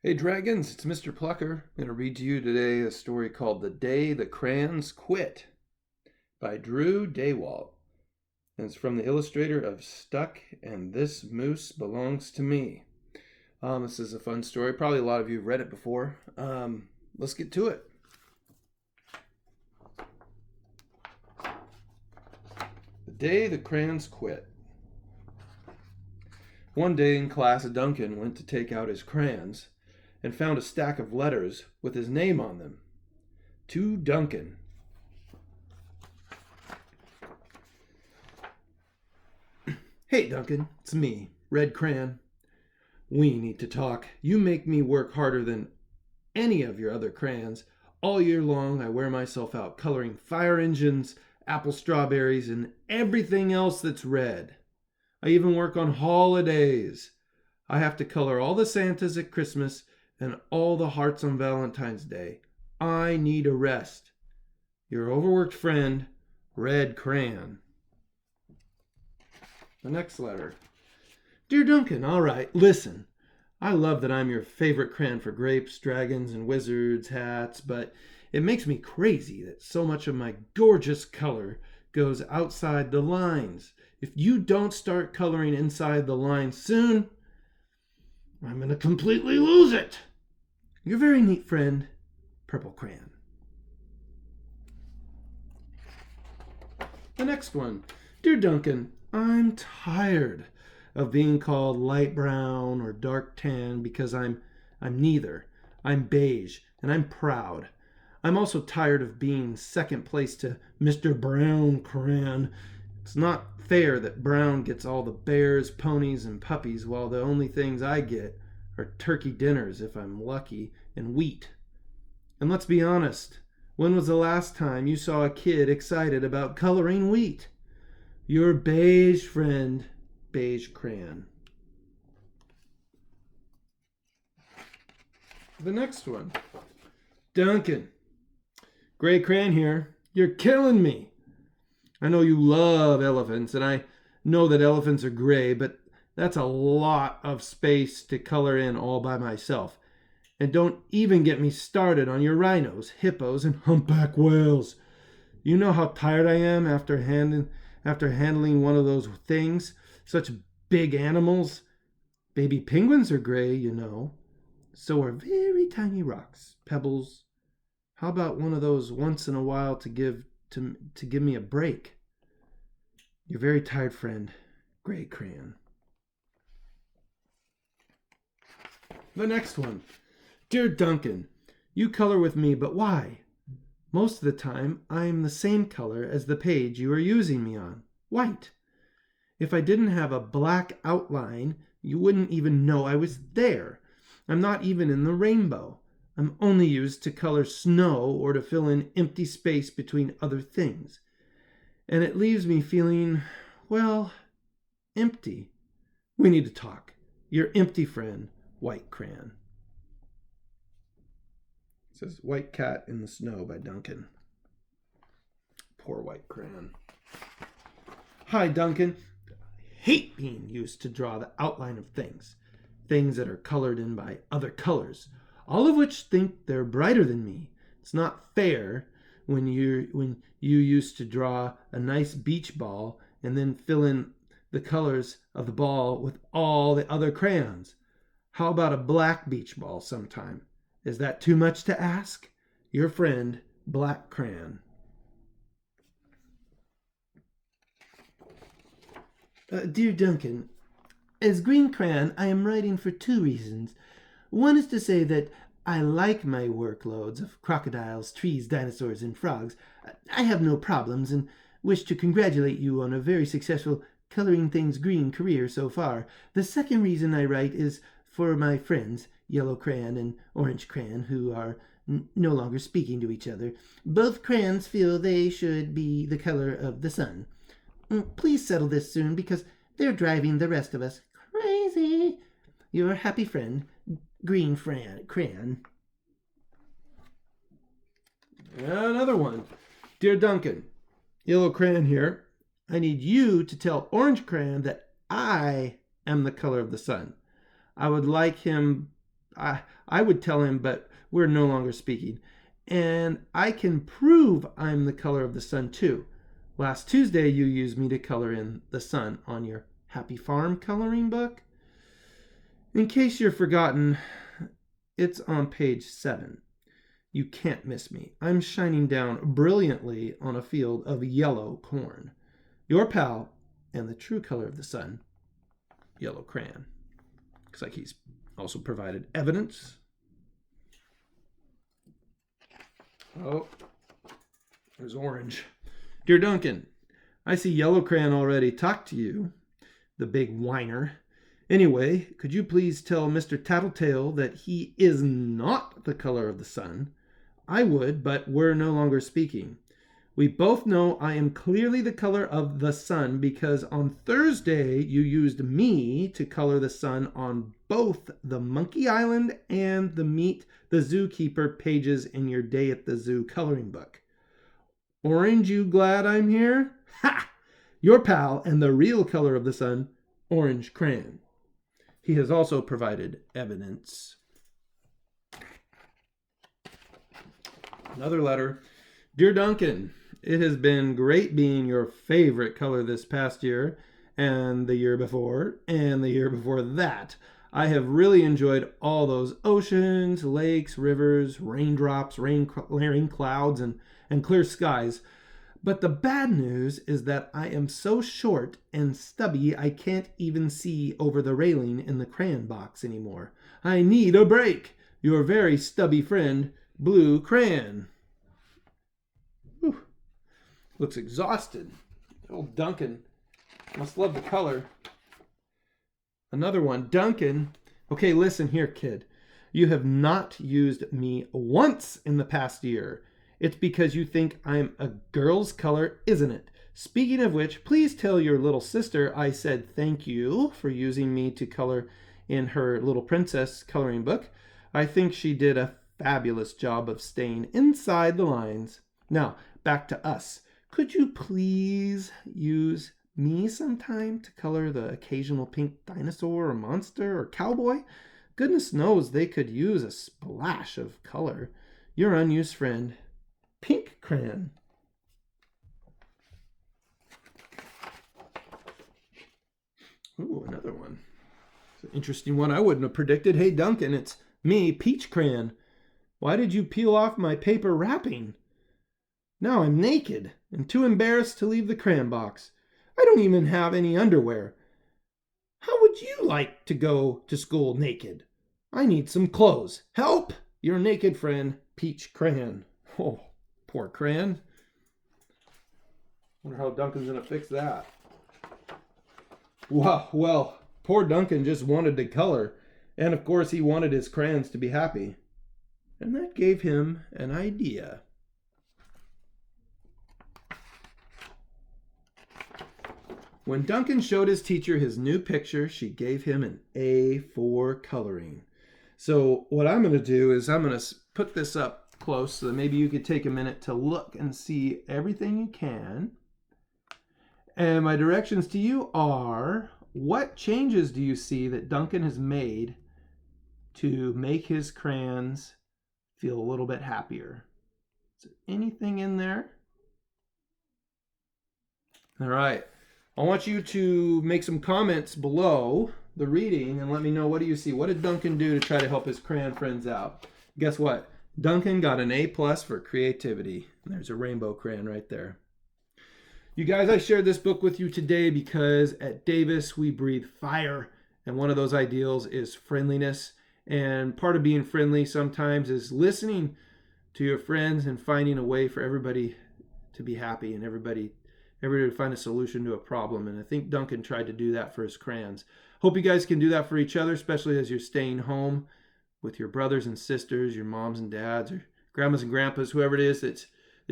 Hey Dragons, it's Mr.Plucker. I'm going to read to you today a story called The Day the Crayons Quit by Daywalt. And it's from the illustrator of Stuck and This Moose Belongs to Me. This is a fun story. Probably a lot of you have read it before. Let's get to it. The Day the Crayons Quit. One day in class, Duncan went to take out his crayons and found a stack of letters with his name on them. To Duncan. Hey Duncan, it's me, Red Crayon. We need to talk. You make me work harder than any of your other crayons. All year long I wear myself out coloring fire engines, apple strawberries, and everything else that's red. I even work on holidays. I have to color all the Santas at Christmas and all the hearts on Valentine's Day. I need a rest. Your overworked friend, Red Crayon. The next letter. Dear Duncan, all right, listen. I love that I'm your favorite crayon for grapes, dragons, and wizards' hats, but it makes me crazy that so much of my gorgeous color goes outside the lines. If you don't start coloring inside the lines soon, I'm going to completely lose it. Your very neat friend, Purple Crayon. The next one. Dear Duncan, I'm tired of being called light brown or dark tan because I'm neither. I'm beige and I'm proud. I'm also tired of being second place to Mr. Brown Crayon. It's not fair that Brown gets all the bears, ponies, and puppies while the only things I get are turkey dinners if I'm lucky, and wheat. And let's be honest, when was the last time you saw a kid excited about coloring wheat? Your beige friend, Beige Crayon. The next one. Duncan. Gray Crayon here. You're killing me. I know you love elephants, and I know that elephants are gray, but that's a lot of space to color in all by myself. And don't even get me started on your rhinos, hippos, and humpback whales. You know how tired I am after handling one of those things? Such big animals. Baby penguins are gray, you know. So are very tiny rocks, pebbles. How about one of those once in a while to give me a break? Your very tired friend, Gray Crayon. The next one. Dear Duncan, you color with me, but why? Most of the time, I'm the same color as the page you are using me on, white. If I didn't have a black outline, you wouldn't even know I was there. I'm not even in the rainbow. I'm only used to color snow or to fill in empty space between other things. And it leaves me feeling, well, empty. We need to talk. Your empty friend, White Crayon. It says White Cat in the Snow by Duncan. Poor White Crayon. Hi, Duncan. I hate being used to draw the outline of things that are colored in by other colors, all of which think they're brighter than me. It's not fair when you used to draw a nice beach ball and then fill in the colors of the ball with all the other crayons. How about a black beach ball sometime? Is that too much to ask? Your friend, Black Crayon. Dear Duncan, as Green Crayon, I am writing for two reasons. One is to say that I like my workloads of crocodiles, trees, dinosaurs, and frogs. I have no problems and wish to congratulate you on a very successful coloring things green career so far. The second reason I write is for my friends, Yellow Crayon and Orange Crayon, who are no longer speaking to each other. Both crayons feel they should be the color of the sun. Please settle this soon because they're driving the rest of us crazy. Your happy friend, Green Crayon. Another one. Dear Duncan, Yellow Crayon here. I need you to tell Orange Crayon that I am the color of the sun. I would like him I would tell him, but we're no longer speaking. And I can prove I'm the color of the sun too. Last Tuesday, you used me to color in the sun on your Happy Farm coloring book. In case you're forgotten, it's on page 7. You can't miss me. I'm shining down brilliantly on a field of yellow corn. Your pal and the true color of the sun, yellow crayon. Looks like he's also provided evidence. Oh, there's orange. Dear Duncan, I see yellow crayon already talked to you, the big whiner. Anyway, could you please tell Mr. Tattletale that he is not the color of the sun? I would, but we're no longer speaking. We both know I am clearly the color of the sun because on Thursday you used me to color the sun on both the Monkey Island and the Meet the Zookeeper pages in your Day at the Zoo coloring book. Orange, you glad I'm here? Ha! Your pal and the real color of the sun, orange crayon. He has also provided evidence. Another letter. Dear Duncan, it has been great being your favorite color this past year, and the year before, and the year before that. I have really enjoyed all those oceans, lakes, rivers, raindrops, rain clouds, and clear skies. But the bad news is that I am so short and stubby I can't even see over the railing in the crayon box anymore. I need a break. Your very stubby friend, Blue Crayon. Whew. Looks exhausted. Old Duncan must love the color. Another one. Duncan. Okay, listen here, kid. You have not used me once in the past year. It's because you think I'm a girl's color, isn't it? Speaking of which, please tell your little sister I said thank you for using me to color in her Little Princess coloring book. I think she did a fabulous job of staying inside the lines. Now, back to us. Could you please use me sometime to color the occasional pink dinosaur or monster or cowboy? Goodness knows they could use a splash of color. Your unused friend, Pink Crayon. Ooh, another one. It's an interesting one I wouldn't have predicted. Hey, Duncan, it's me, Peach Crayon. Why did you peel off my paper wrapping? Now I'm naked and too embarrassed to leave the crayon box. I don't even have any underwear. How would you like to go to school naked? I need some clothes. Help! Your naked friend, Peach Crayon. Oh, poor Crayon. Wonder how Duncan's going to fix that. Wow, well, poor Duncan just wanted to color. And of course he wanted his crayons to be happy. And that gave him an idea. When Duncan showed his teacher his new picture, she gave him an A for coloring. So what I'm going to do is I'm going to put this up close so that maybe you could take a minute to look and see everything you can. And my directions to you are, what changes do you see that Duncan has made to make his crayons feel a little bit happier? Is there anything in there? All right. I want you to make some comments below the reading and let me know, what do you see? What did Duncan do to try to help his crayon friends out? Guess what? Duncan got an A+ for creativity. There's a rainbow crayon right there. You guys, I shared this book with you today because at Davis we breathe fire, and one of those ideals is friendliness. And part of being friendly sometimes is listening to your friends and finding a way for everybody to be happy and everybody to find a solution to a problem. And I think Duncan tried to do that for his crayons. Hope you guys can do that for each other, especially as you're staying home with your brothers and sisters, your moms and dads, or grandmas and grandpas, whoever it is that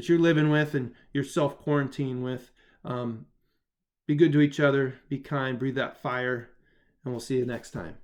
you're living with and you're self-quarantined with. Be good to each other, be kind, breathe that fire, and we'll see you next time.